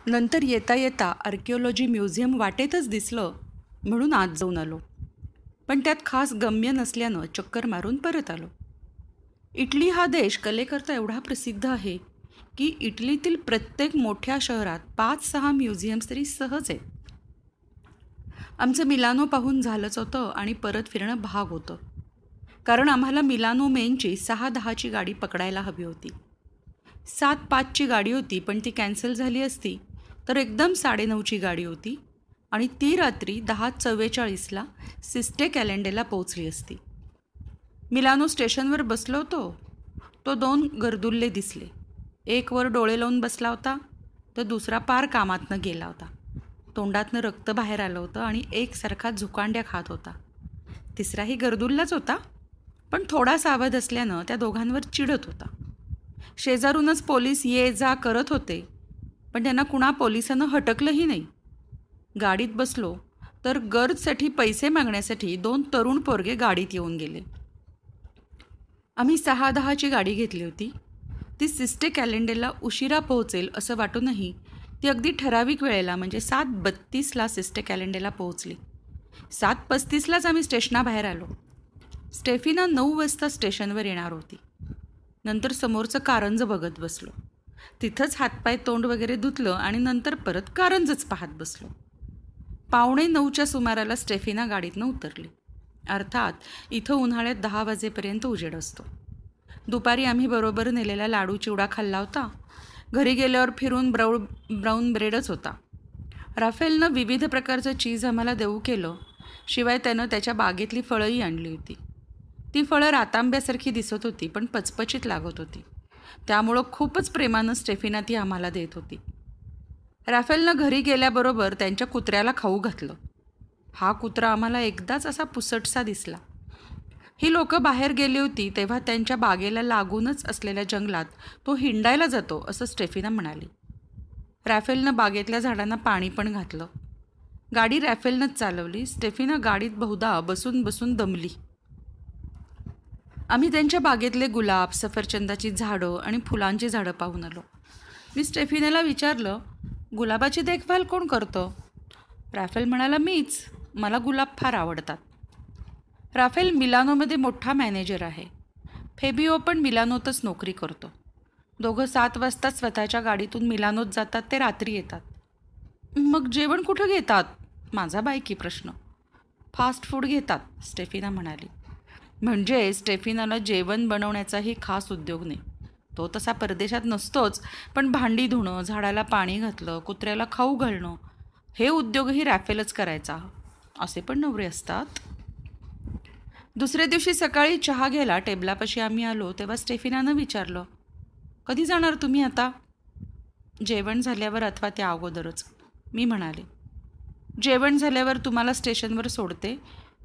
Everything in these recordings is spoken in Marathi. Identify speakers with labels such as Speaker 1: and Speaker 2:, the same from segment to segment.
Speaker 1: नंतर येता येता आर्किओलॉजी म्युझियम वाटेतच दिसलं म्हणून आत जाऊन आलो. पण त्यात खास गम्य नसल्यानं चक्कर मारून परत आलो. इटली हा देश कलेकरता एवढा प्रसिद्ध आहे की इटलीतील प्रत्येक मोठ्या शहरात 5-6 म्युझियम्स तरी सहज आहेत. आमचं मिलानो पाहून झालंच होतं आणि परत फिरणं भाग होतं, कारण आम्हाला मिलानो मेनची 6:10ची गाडी पकडायला हवी होती. 7:05ची गाडी होती, पण ती कॅन्सल झाली असती तर एकदम 9:30ची गाडी होती आणि ती रात्री 10:44ला सिस्टे कॅलेंडेला पोहोचली असती. मिलानो स्टेशनवर बसलो होतो, तो 2 गर्दुल्ले दिसले. एक वर डोळे लावून बसला होता, तर दुसरा पार कामातनं गेला होता. तोंडातनं रक्त बाहेर आलं होतं आणि एकसारखा झुकांड्या खात होता. तिसराही गर्दुल्लाच होता, पण थोडा सावध असल्यानं त्या दोघांवर चिडत होता. शेजारूनच पोलीस ये जा करत होते, पण त्यांना कुणा पोलिसानं हटकलंही नाही. गाडीत बसलो तर गर्दसाठी पैसे मागण्यासाठी 2 तरुण पोरगे गाडीत येऊन गेले. आम्ही 6:10ची गाडी घेतली होती. ती सिस्टे कॅलेंडेला उशिरा पोहोचेल असं वाटूनही ती अगदी ठराविक वेळेला म्हणजे 7:32ला सिस्टे कॅलेंडेला पोहोचली. 7:35लाच आम्ही स्टेशनाबाहेर आलो. स्टेफिना 9 वाजता स्टेशनवर येणार होती. नंतर समोरचं कारंज बघत बसलो. तिथंच हातपाय तोंड वगैरे धुतलं आणि नंतर परत कारंजच पाहत बसलो. 8:45च्या सुमाराला स्टेफिना गाडीतनं उतरली. अर्थात इथं उन्हाळ्यात 10 वाजेपर्यंत उजेड असतो. दुपारी आम्ही बरोबर नेलेला लाडू चिवडा खाल्ला होता. घरी गेल्यावर फिरून ब्राऊन ब्रेडच होता. राफेलनं विविध प्रकारचं चीज आम्हाला देऊ केलं. शिवाय त्यानं त्याच्या बागेतली फळंही आणली होती. ती फळं रातांब्यासारखी दिसत होती, पण पचपचित लागत होती. त्यामुळं खूपच प्रेमानं स्टेफिना ती आम्हाला देत होती. राफेलनं घरी गेल्याबरोबर त्यांच्या कुत्र्याला खाऊ घातलं. हा कुत्रा आम्हाला एकदाच असा पुसटसा दिसला. ही लोकं बाहेर गेली होती तेव्हा त्यांच्या बागेला लागूनच असलेल्या जंगलात तो हिंडायला जातो असं स्टेफिना म्हणाली. रॅफेलनं बागेतल्या झाडांना पाणी पण घातलं. गाडी रॅफेलनंच चालवली. स्टेफिना गाडीत बहुधा बसून बसून दमली. आम्ही त्यांच्या बागेतले गुलाब, सफरचंदाची झाडं आणि फुलांची झाडं पाहून आलो. मी स्टेफिनाला विचारलं, गुलाबाची देखभाल कोण करतं? रॅफेल म्हणाला, मीच. मला गुलाब फार आवडतात. राफेल मिलानोमध्ये मोठा मॅनेजर आहे. फेबिओ पण मिलानोतच नोकरी करतो. दोघं 7 वाजता स्वतःच्या गाडीतून मिलानोत जातात ते रात्री येतात. मग जेवण कुठं घेतात? माझा बायकी प्रश्न. फास्ट फूड घेतात, स्टेफिना म्हणाली. म्हणजे स्टेफिनाला जेवण बनवण्याचाही खास उद्योग नाही. तो तसा परदेशात नसतोच, पण भांडी धुणं, झाडाला पाणी घातलं, कुत्र्याला खाऊ घालणं हे उद्योगही रॅफेलच करायचा. असे पण नवरे असतात. दुसऱ्या दिवशी सकाळी चहा घ्यायला टेबलापाशी आम्ही आलो तेव्हा स्टेफिनानं विचारलं, कधी जाणार तुम्ही आता? जेवण झाल्यावर अथवा त्या अगोदरच, मी म्हणाले. जेवण झाल्यावर तुम्हाला स्टेशनवर सोडते,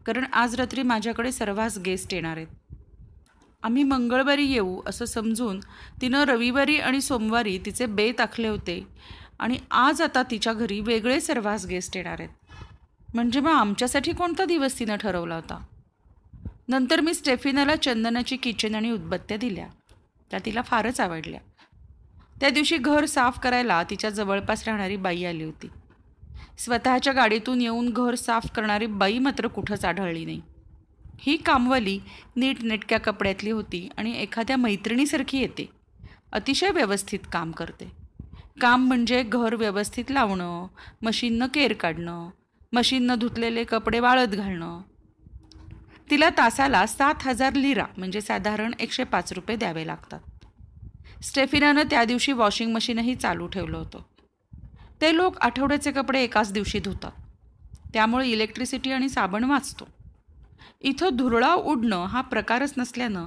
Speaker 1: कारण आज रात्री माझ्याकडे सर्वांस गेस्ट येणार आहेत. आम्ही मंगळवारी येऊ असं समजून तिनं रविवारी आणि सोमवारी तिचे बेत आखले होते आणि आज आता तिच्या घरी वेगळे सर्वांस गेस्ट येणार आहेत. म्हणजे मग आमच्यासाठी कोणता दिवस तिनं ठरवला होता? नंतर मी स्टेफिनाला चंदनाची किचन आणि उदबत्त्या दिल्या. त्या तिला फारच आवडल्या. त्या दिवशी घर साफ करायला तिच्या जवळपास राहणारी बाई आली होती. स्वतःच्या गाडीतून येऊन घर साफ करणारी बाई मात्र कुठंच आढळली नाही. ही कामवाली नीटनेटक्या कपड्यातली होती आणि एखाद्या मैत्रिणीसारखी येते. अतिशय व्यवस्थित काम करते. काम म्हणजे घर व्यवस्थित लावणं, मशीननं केर काढणं, मशीननं धुतलेले कपडे वाळत घालणं. तिला तासाला 7,000 लिरा म्हणजे साधारण 105 रुपये द्यावे लागतात. स्टेफिनानं त्या दिवशी वॉशिंग मशीनही चालू ठेवलं होतं. ते लोक आठवड्याचे कपडे एकाच दिवशी धुतात. त्यामुळे इलेक्ट्रिसिटी आणि साबण वाचतो. इथं धुरळा उडणं हा प्रकारच नसल्यानं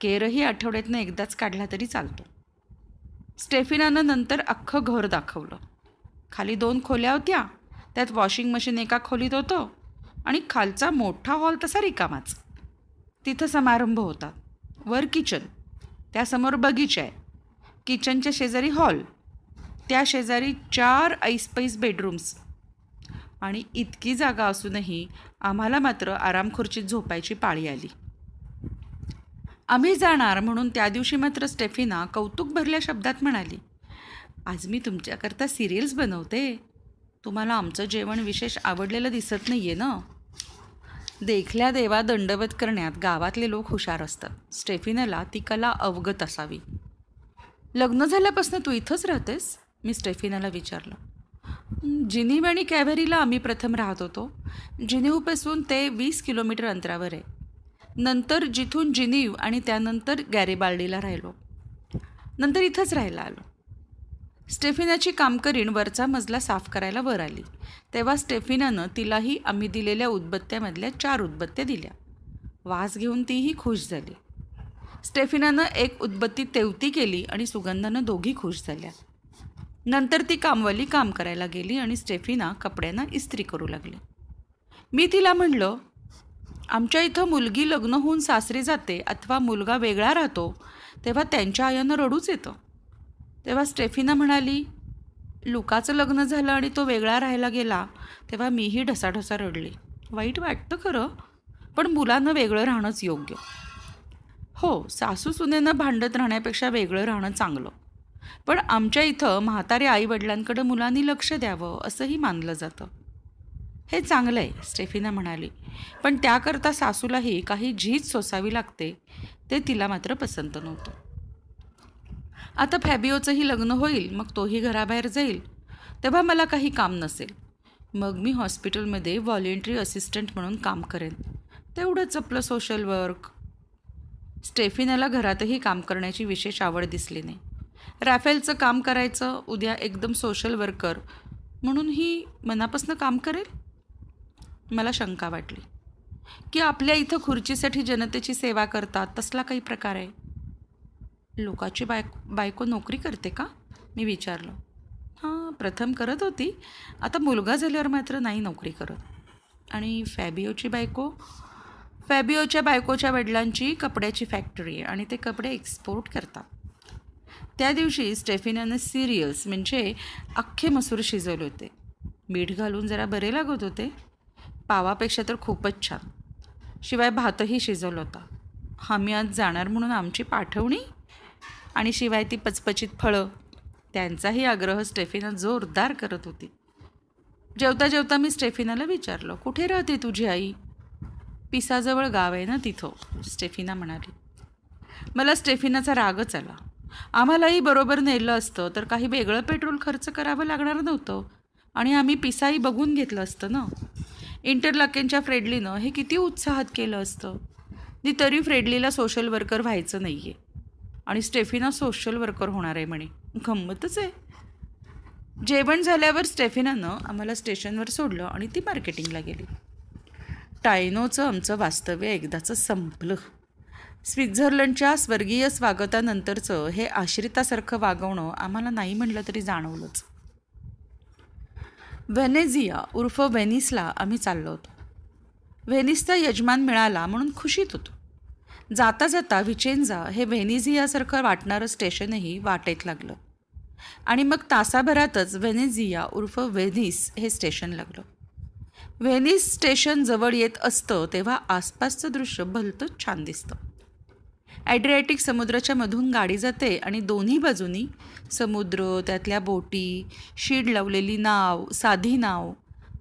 Speaker 1: केरही आठवड्यातनं एकदाच काढला तरी चालतो. स्टेफिनानं नंतर अख्खं घर दाखवलं. खाली 2 खोल्या होत्या, त्यात वॉशिंग मशीन एका खोलीत होतं आणि खालचा मोठा हॉल तसा रिकामाच. तिथं समारंभ होता. वर किचन, त्यासमोर बगीचा आहे. किचनच्या शेजारी हॉल, त्या शेजारी 4 ऐसपैस बेडरूम्स. आणि इतकी जागा असूनही आम्हाला मात्र आरामखुर्चीत झोपायची पाळी आली. आम्ही जाणार म्हणून त्या दिवशी मात्र स्टेफिना कौतुक भरल्या शब्दात म्हणाली, आज मी तुमच्याकरता सिरियल्स बनवते. तुम्हाला आमचं जेवण विशेष आवडलेलं दिसत नाही आहे ना. देखल्या देवा दंडवत करण्यात गावातले लोक हुशार असतात. स्टेफिनाला ती कला अवगत असावी. लग्न झाल्यापासून तू इथंच राहतेस? मी स्टेफिनाला विचारलं. जिनीव आणि कॅव्हेरीला आम्ही प्रथम राहत होतो. जिनीवपासून ते 20 किलोमीटर अंतरावर आहे. नंतर जिथून जिनीव आणि त्यानंतर गॅरिबाल्डीला राहिलो. नंतर इथंच राहायला आलो. स्टेफिनाची कामकरीण वरचा मजला साफ करायला वर आली तेव्हा स्टेफिनानं तिलाही आम्ही दिलेल्या उदबत्त्यामधल्या 4 उदबत्त्या दिल्या. वास घेऊन तीही खुश झाली. स्टेफिनानं एक उदबत्ती तेवती केली आणि सुगंधानं दोघी खुश झाल्या. नंतर ती कामवाली काम करायला गेली आणि स्टेफिना कपड्यांना इस्त्री करू लागली. मी तिला म्हणलं, आमच्या इथं मुलगी लग्न होऊन सासरी जाते अथवा मुलगा वेगळा राहतो तेव्हा त्यांच्या आयांना रडूच येतं. तेव्हा स्टेफिना म्हणाली, लुकाचं लग्न झालं आणि तो वेगळा राहायला गेला तेव्हा मीही ढसाढसा रडली. वाईट वाटतं खरं, पण मुलांना वेगळं राहणंच योग्य. हो, सासू सुनेनं भांडत राहण्यापेक्षा वेगळं राहणं चांगलं. पण आमच्या इथं म्हाताऱ्या आईवडिलांकडं मुलांनी लक्ष द्यावं असंही मानलं जातं. हे चांगलं आहे, स्टेफिना म्हणाली. पण त्याकरता सासूलाही काही झीज सोसावी लागते. ते तिला मात्र पसंत नव्हतं. आता फॅबिओचंही लग्न होईल, मग तोही घराबाहेर जाईल, तेव्हा मला काही काम नसेल. मग मी हॉस्पिटलमध्ये व्हॉलेंटरी असिस्टंट म्हणून काम करेन. तेवढंच आपलं सोशल वर्क. स्टेफिनाला घरातही काम करण्याची विशेष आवड दिसली नाही. रॅफेलचं काम करायचं, उद्या एकदम सोशल वर्कर म्हणून ही मनापासून काम करेल? मला शंका वाटली की आपल्या इथं खुर्चीसाठी जनतेची सेवा करतात तसला काही प्रकार आहे. लोकाची बायको नोकरी करते का? मी विचारलं. हां, प्रथम करत होती. आता मुलगा झाल्यावर मात्र नाही नोकरी करत. आणि फॅबिओची बायको? फॅबिओच्या बायकोच्या वडिलांची कपड्याची फॅक्टरी आहे आणि ते कपडे एक्सपोर्ट करतात. त्या दिवशी स्टेफिनानं सिरियल्स म्हणजे अख्खे मसूर शिजवले होते. मीठ घालून जरा बरे लागत होते. पावापेक्षा तर खूपच छान. शिवाय भातही शिजवला होता. आम्ही आज जाणार म्हणून आमची पाठवणी आणि शिवाय ती पचपचित फळं, त्यांचाही आग्रह स्टेफिना जोरदार करत होती. जेवता जेवता मी स्टेफिनाला विचारलं, कुठे राहते तुझी आई? पिसाजवळ गाव आहे ना तिथं, स्टेफिना म्हणाली. मला स्टेफिनाचा रागच आला. आम्हालाही बरोबर नेलं असतं तर काही वेगळं पेट्रोल खर्च करावं लागणार नव्हतं आणि आम्ही पिसाही बघून घेतलं असतं ना. इंटरलाकेनच्या फ्रेडलीनं हे किती उत्साहात केलं असतं. नी तरी फ्रेडलीला सोशल वर्कर व्हायचं नाही आहे आणि स्टेफिना सोशल वर्कर होणार आहे म्हणे. गंमतच आहे. जेवण झाल्यावर स्टेफिनानं आम्हाला स्टेशनवर सोडलं आणि ती मार्केटिंगला गेली. टायनोचं आमचं वास्तव्य एकदाचं संपलं. स्वित्झर्लंडच्या स्वर्गीय स्वागतानंतरचं हे आश्रितासारखं वागवणं आम्हाला नाही म्हटलं तरी जाणवलंच. व्हेनेझिया उर्फ व्हेनिसला आम्ही चाललो होतो. व्हेनिसचा यजमान मिळाला म्हणून खुशीत होतो. जाता जाता विचेन्झा हे व्हेनेझियासारखं वाटणारं स्टेशनही वाटेत लागलं आणि मग तासाभरातच व्हेनेझिया उर्फ व्हेनिस हे स्टेशन लागलं. व्हेनिस स्टेशन जवळ येत असतं तेव्हा आसपासचं दृश्य भलतंच छान दिसतं. ॲड्रियाटिक समुद्राच्या मधून गाडी जाते आणि दोन्ही बाजूनी समुद्र, त्यातल्या बोटी, शीड लावलेली नाव, साधी नाव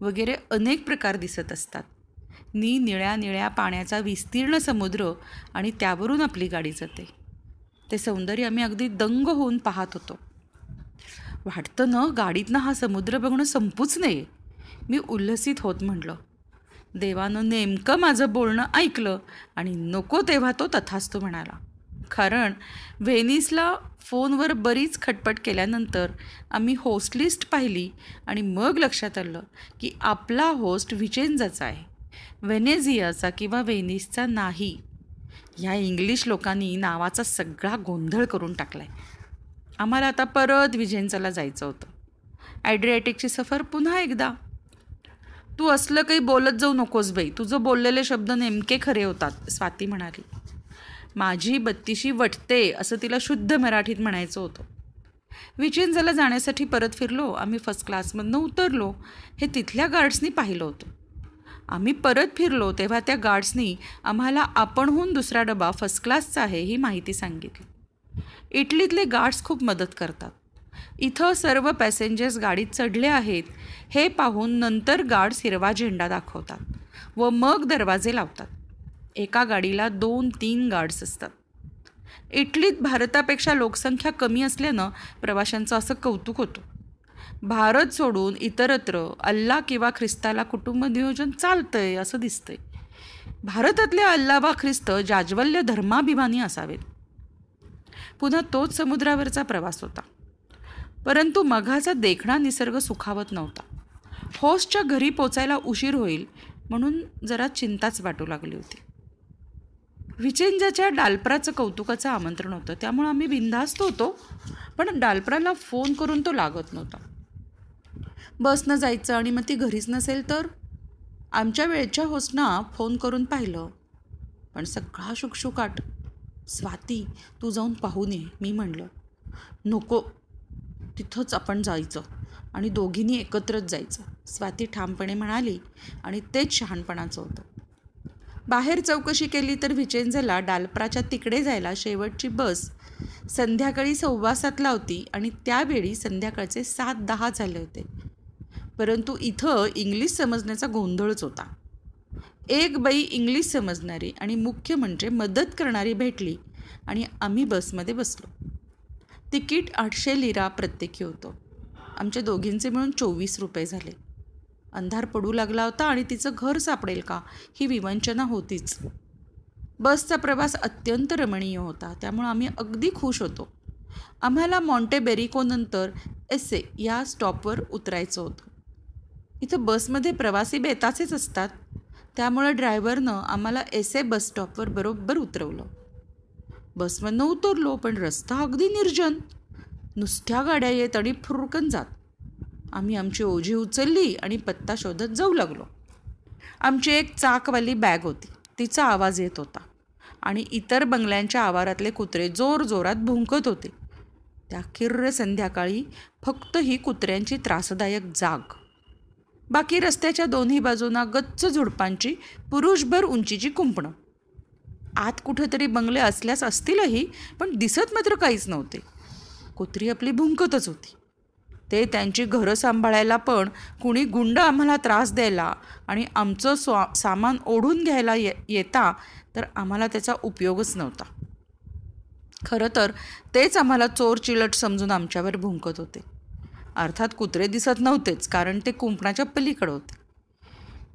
Speaker 1: वगैरे अनेक प्रकार दिसत असतात. निळ्या निळ्या पाण्याचा विस्तीर्ण समुद्र आणि त्यावरून आपली गाडी जाते. ते सौंदर्य आम्ही अगदी दंग होऊन पाहत होतो. वाटतं ना गाडीतनं हा समुद्र बघणं संपूच नये. मी उल्हसित होत म्हटलं. देवानं नेमकं माझं बोलणं ऐकलं आणि नको तेव्हा तो तथास्तु म्हणाला. कारण व्हेनिसला फोनवर बरीच खटपट केल्यानंतर आम्ही होस्ट लिस्ट पाहिली आणि मग लक्षात आलं की आपला होस्ट विचेन्झाचा आहे, व्हेनेझियाचा किंवा व्हेनिसचा नाही. ह्या इंग्लिश लोकांनी नावाचा सगळा गोंधळ करून टाकला आहे. आम्हाला आता परत विचेन्झाला जायचं होतं. ॲड्रियाटिकची सफर पुन्हा एकदा. तू असलं काही बोलत जाऊ नकोस बाई, तुझं बोललेले शब्द नेमके खरे होतात, स्वाती म्हणाली. माझी बत्तीशी वटते असं तिला शुद्ध मराठीत म्हणायचं होतं. विचेन्झाला जाण्यासाठी परत फिरलो. आम्ही फर्स्ट क्लासमधनं उतरलो हे तिथल्या गार्ड्सनी पाहिलं होतं. आम्ही परत फिरलो तेव्हा त्या गार्ड्सनी आम्हाला आपणहून दुसरा डबा फर्स्ट क्लासचा आहे ही माहिती सांगितली. इटलीतले गार्ड्स खूप मदत करतात. इथं सर्व पॅसेंजर्स गाडीत चढले आहेत हे पाहून नंतर गार्ड्स हिरवा झेंडा दाखवतात व मग दरवाजे लावतात. एका गाडीला 2-3 गार्ड्स असतात. इटलीत भारतापेक्षा लोकसंख्या कमी असल्यानं प्रवाशांचं असं कौतुक होतं. भारत सोडून इतरत्र अल्ला किंवा ख्रिस्ताला कुटुंब नियोजन चालतंय असं दिसतंय. भारतातले अल्ला वा ख्रिस्त जाज्वल्य धर्माभिमानी असावेत. पुन्हा तोच समुद्रावरचा प्रवास होता. परंतु मघाचा देखणा निसर्ग सुखावत नव्हता. होस्टच्या घरी पोचायला उशीर होईल म्हणून जरा चिंताच वाटू लागली होती. विचेंजाच्या डालप्राचं कौतुकाचं आमंत्रण होतं, त्यामुळे आम्ही बिनधास्त होतो. पण डालप्राला फोन करून तो लागत नव्हता. बसनं जायचं आणि मग ती घरीच नसेल तर आमच्या वेळच्या होस्टना फोन करून पाहिलं, पण सगळा शुकशुकाट. स्वाती, तू जाऊन पाहून ये, मी म्हणलं. नको, तिथंच आपण जायचं आणि दोघींनी एकत्रच जायचं, स्वाती ठामपणे म्हणाली. आणि तेच शहाणपणाचं होतं. बाहेर चौकशी केली तर विचेंजला डालप्राच्या तिकडे जायला शेवटची बस संध्याकाळी 7:15 होती आणि त्यावेळी संध्याकाळचे 7:10 झाले होते. परंतु इथं इंग्लिश समजण्याचा गोंधळच होता. एक बाई इंग्लिश समजणारी आणि मुख्य म्हणजे मदत करणारी भेटली आणि आम्ही बसमध्ये बसलो. तिकीट 800 लिरा प्रत्येकी होतं. आमच्या दोघींचे मिळून 24 रुपये झाले. अंधार पडू लागला होता आणि तिचं घर सापडेल का ही विवंचना होतीच. बसचा प्रवास अत्यंत रमणीय होता, त्यामुळे आम्ही अगदी खुश होतो. आम्हाला मॉन्टेबेरिकोनंतर एसे या स्टॉपवर उतरायचं होतं. इथं बसमध्ये प्रवासी बेताचेच असतात, त्यामुळे ड्रायव्हरनं आम्हाला एसे बस स्टॉपवर बरोबर उतरवलं. बसमधनं उतरलो, पण रस्ता अगदी निर्जन. नुसत्या गाड्या येत आणि फुरकन जात. आम्ही आमची ओझी उचलली आणि पत्ता शोधत जाऊ लागलो. आमची एक चाकवाली बॅग होती, तिचा आवाज येत होता आणि इतर बंगल्यांच्या आवारातले कुत्रे जोरजोरात भुंकत होते. त्या किर्र संध्याकाळी फक्त ही कुत्र्यांची त्रासदायक जाग. बाकी रस्त्याच्या दोन्ही बाजूंना गच्च झुडपांची पुरुषभर उंचीची कुंपणं. आत कुठेतरी बंगले असल्यास असतीलही, पण दिसत मात्र काहीच नव्हते. कुत्री आपली भुंकतच होती. ते त्यांची घरं सांभाळायला, पण कुणी गुंड आम्हाला त्रास द्यायला आणि आमचं सामान ओढून घ्यायला येता तर आम्हाला त्याचा उपयोगच नव्हता. खरं तर तेच आम्हाला चोर चिलट समजून आमच्यावर भुंकत होते. अर्थात कुत्रे दिसत नव्हतेच, कारण ते कुंपणाच्या पलीकडे होते.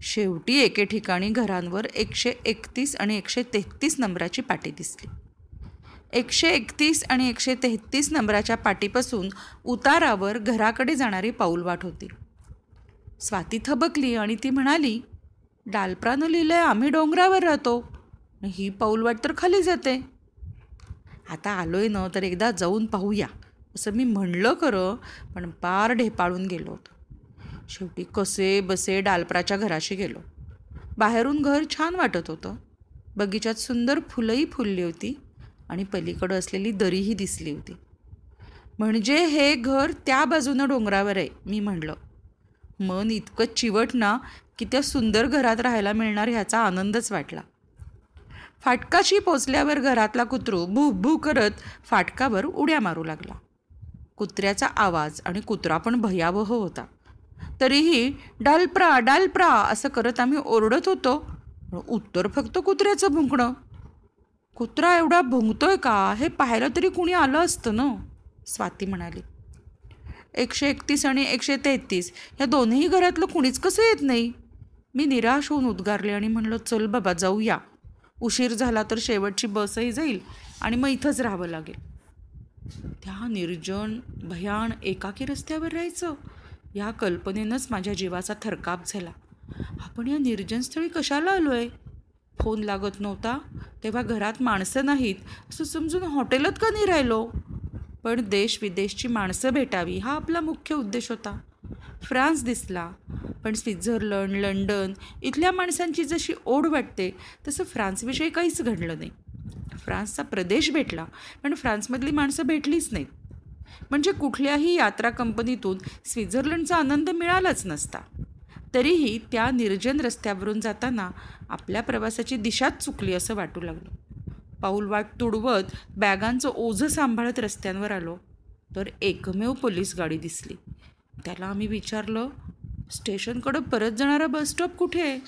Speaker 1: शेवटी एके ठिकाणी घरांवर 131 आणि 133 नंबराची पाटी दिसली. 131 आणि 133 नंबराच्या पाटीपासून उतारावर घराकडे जाणारी पाऊलवाट होती. स्वाती थबकली आणि ती म्हणाली, डालप्रानं लिहिलंय आम्ही डोंगरावर राहतो, ही पाऊलवाट तर खाली जाते. आता आलोय ना तर एकदा जाऊन पाहूया असं मी म्हणलं खरं, पण पार ढेपाळून गेलो होतो. शेवटी कसे बसे डालप्राच्या घराशी गेलो. बाहेरून घर छान वाटत होतं. बगीचात सुंदर फुलंही फुलली होती आणि पलीकडं असलेली दरीही दिसली होती. म्हणजे हे घर त्या बाजूनं डोंगरावर आहे, मी म्हणलं. मन इतकं चिवट ना की त्या सुंदर घरात राहायला मिळणार ह्याचा आनंदच वाटला. फाटकाशी पोचल्यावर घरातला कुत्रू भू भू करत फाटकावर उड्या मारू लागला. कुत्र्याचा आवाज आणि कुत्रा पण भयावह होता. तरीही डालप्रा डालप्रा असं करत आम्ही ओरडत होतो. उत्तर फक्त कुत्र्याचं भुंकणं. कुत्रा एवढा भुंकतोय का हे पाहायला तरी कुणी आलं असतं ना, स्वाती म्हणाली. 131 आणि 133 या दोन्ही घरातलं कुणीच कसं येत नाही. मी निराश होऊन उद्गारले आणि म्हणलं, चल बाबा जाऊया. उशीर झाला तर शेवटची बसही जाईल आणि मग इथंच राहावं लागेल. त्या निर्जन भयान एकाकी रस्त्यावर राहायचं या कल्पनेनंच माझ्या जीवाचा थरकाप झाला. आपण या निर्जन स्थळी कशाला आलो आहे? फोन लागत नव्हता तेव्हा घरात माणसं नाहीत असं समजून हॉटेलात का नाही राहिलो? पण देश विदेशची माणसं भेटावी हा आपला मुख्य उद्देश होता. फ्रान्स दिसला, पण स्वित्झर्लंड, लंडन इथल्या माणसांची जशी ओढ वाटते तसं फ्रान्सविषयी काहीच घडलं नाही. फ्रान्सचा प्रदेश भेटला, पण फ्रान्समधली माणसं भेटलीच नाहीत. म्हणजे कुठल्याही यात्रा कंपनीतून स्वित्झर्लंडचा आनंद मिळालाच नसता. तरीही त्या निर्जन रस्त्यावरून जाताना आपल्या प्रवासाची दिशाच चुकली असं वाटू लागलं. पाऊलवाट तुडवत बॅगांचं ओझं सांभाळत रस्त्यांवर आलो. तर एकमेव पोलीस गाडी दिसली. त्याला आम्ही विचारलं, स्टेशनकडं परत जाणारा बसस्टॉप कुठे आहे?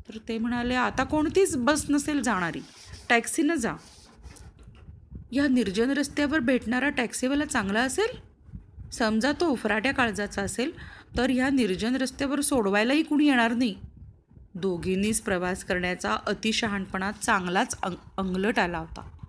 Speaker 1: तर ते म्हणाले, आता कोणतीच बस नसेल जाणारी, टॅक्सीनं जा. या निर्जन रस्त्यावर भेटणारा टॅक्सीवाला चांगला असेल? समजा तो उफराट्या काळजाचा असेल तर ह्या निर्जन रस्त्यावर सोडवायलाही कुणी येणार नाही. दोघींनीच प्रवास करण्याचा अतिशहाणपणा चांगलाच अंगलट आला होता.